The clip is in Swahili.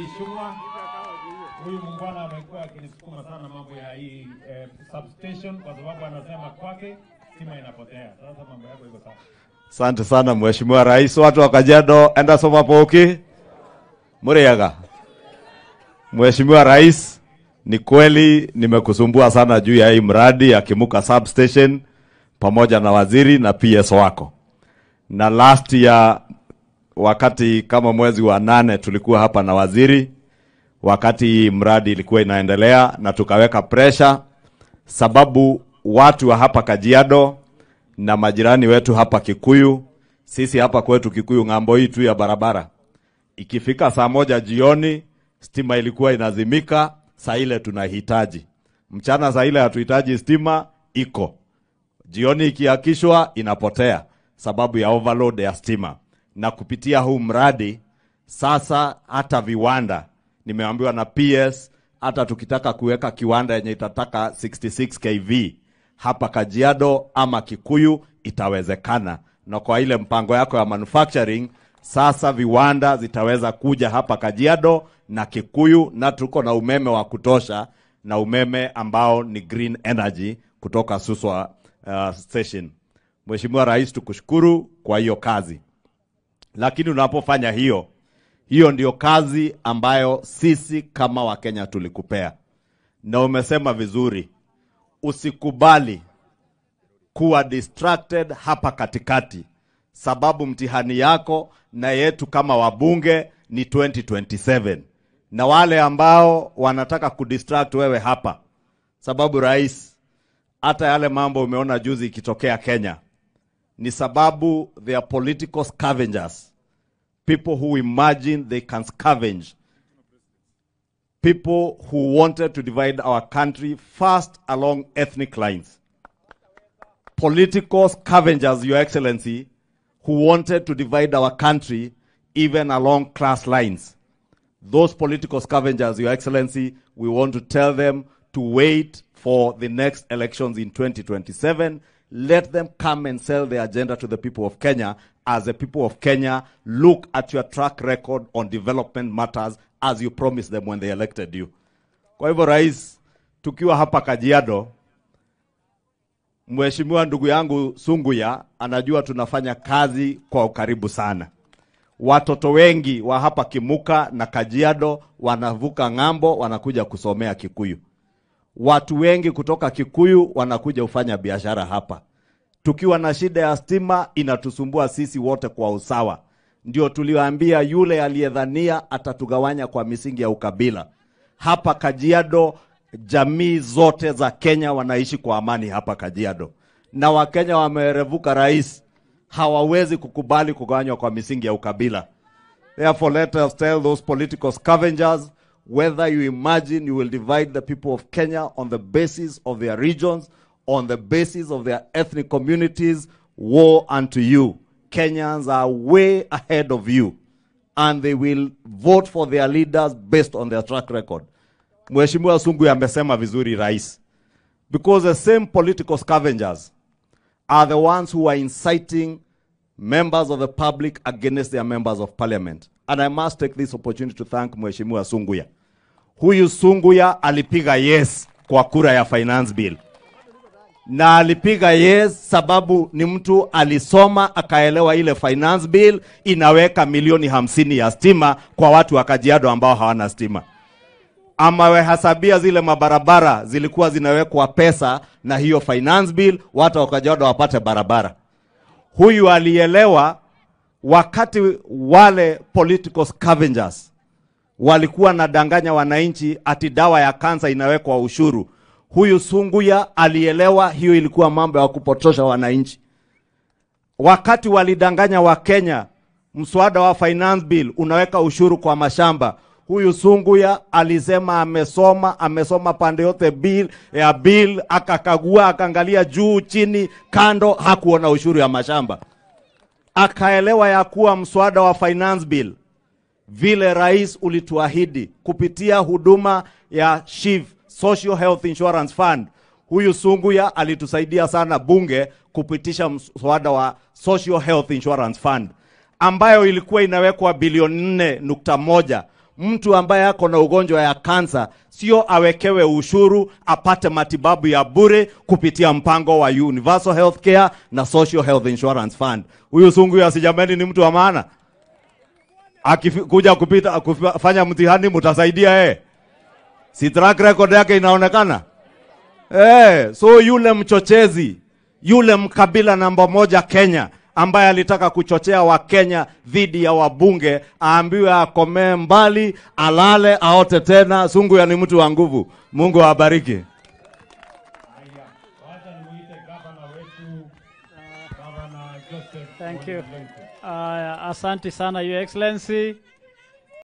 Ishua. Huyu muungwana amekuwa akinisukuma sana mambo ya hii substation kwa sababu anasema kwake stima inapotea. Sasa mambo yako iko sawa. Asante sana Mheshimiwa Rais. Watu wa Kajiado, enda soma poki. Muriaga. Mheshimiwa Rais, ni kweli nimekusumbua sana juu ya hii mradi ya Kimuka substation pamoja na waziri na PS wako. Na last year wakati kama mwezi wa 8 tulikuwa hapa na waziri wakati mradi ilikuwa inaendelea na tukaweka pressure sababu watu wa hapa Kajiado na majirani wetu hapa Kikuyu, sisi hapa kwetu Kikuyu ngambo hii tu ya barabara, ikifika saa 1 jioni stima ilikuwa inazimika. Saa ile tunahitaji mchana, saa ile hatuhitaji stima, iko jioni ikiakishwa inapotea sababu ya overload ya stima. Na kupitia huu mradi sasa hata viwanda nimeambiwa na PS, hata tukitaka kuweka kiwanda yenye itataka 66 kV hapa Kajiado ama Kikuyu itawezekana. Na kwa ile mpango yako ya manufacturing sasa viwanda zitaweza kuja hapa Kajiado na Kikuyu, na tuko na umeme wa kutosha, na umeme ambao ni green energy kutoka Suswa station. Mheshimiwa Rais, tukushukuru kwa hiyo kazi. Lakini unapofanya hiyo ndio kazi ambayo sisi kama Wakenya tulikupea. Na umesema vizuri, usikubali kuwa distracted hapa katikati, sababu mtihani yako na yetu kama wabunge ni 2027. Na wale ambao wanataka kudistract wewe hapa, sababu Rais, hata yale mambo umeona juzi ikitokea Kenya, ni sababu they are political scavengers. People who imagine they can scavenge. People who wanted to divide our country first along ethnic lines. Political scavengers, Your Excellency, who wanted to divide our country even along class lines. Those political scavengers, Your Excellency, we want to tell them to wait for the next elections in 2027. Let them come and sell their agenda to the people of Kenya. As the people of Kenya, look at your track record on development matters as you promised them when they elected you. Kwa hivyo Rais, tukiwa hapa Kajiado, Mheshimiwa ndugu yangu Sunguya anajua tunafanya kazi kwa ukaribu sana. Watoto wengi wa hapa Kimuka na Kajiado wanavuka ngambo wanakuja kusomea Kikuyu. Watu wengi kutoka Kikuyu wanakuja ufanya biashara hapa. Tukiwa na shida ya stima inatusumbua sisi wote kwa usawa. Ndio tuliwaambia yule aliyedhania atatugawanya kwa misingi ya ukabila. Hapa Kajiado jamii zote za Kenya wanaishi kwa amani hapa Kajiado. Na Wakenya wamerevuka Rais, hawawezi kukubali kugawanywa kwa misingi ya ukabila. Therefore let us tell those political scavengers, whether you imagine you will divide the people of Kenya on the basis of their regions, on the basis of their ethnic communities, woe unto you. Kenyans are way ahead of you, and they will vote for their leaders based on their track record. Mheshimiwa Sunguya amesema vizuri Rais, because the same political scavengers are the ones who are inciting members of the public against their members of parliament. And I must take this opportunity to thank Mheshimiwa Sunguya. Huyu Sunguya alipiga yes kwa kura ya finance bill. Na alipiga yes sababu ni mtu alisoma akaelewa ile finance bill inaweka milioni 50 ya stima kwa watu wa Kajiado ambao hawana stima. Ama wehasabia zile mabarabara zilikuwa zinawekwa pesa na hiyo finance bill watu wa Kajiado wapate barabara. Huyu alielewa wakati wale political scavengers walikuwa nadanganya wananchi ati dawa ya kansa inawekwa ushuru. Huyu Sunguya alielewa hiyo ilikuwa mambo ya kupotosha wananchi. Wakati walidanganya wa Kenya mswada wa finance bill unaweka ushuru kwa mashamba, huyu Sunguya alisema amesoma pande yote bill akakagua akaangalia juu chini kando, hakuona ushuru ya mashamba. Akaelewa ya kuwa mswada wa finance bill vile Rais ulituahidi kupitia huduma ya SHIF, Social Health Insurance Fund. Huyu Sunguya alitusaidia sana bunge kupitisha mswada wa Social Health Insurance Fund ambayo ilikuwa inawekwa bilioni 4.1 Mtu ambaye ako na ugonjwa ya kansa sio awekewe ushuru, apate matibabu ya bure kupitia mpango wa Universal Health Care na Social Health Insurance Fund. Huyu Sunguya sijameni ni mtu wa maana. Akikuja kufanya mtihani mtasaidia Si track record yake inaonekana? So yule mchochezi, yule mkabila namba 1 Kenya ambaye alitaka kuchochea wa Kenya dhidi ya wabunge, aambiwe akomee mbali, alale, aote tena. Sunguya ni mtu wa nguvu. Mungu awabariki. Haya, wacha nimuite gavana wetu, Gavana Joseph. Thank you. Asante sana, Your Excellency.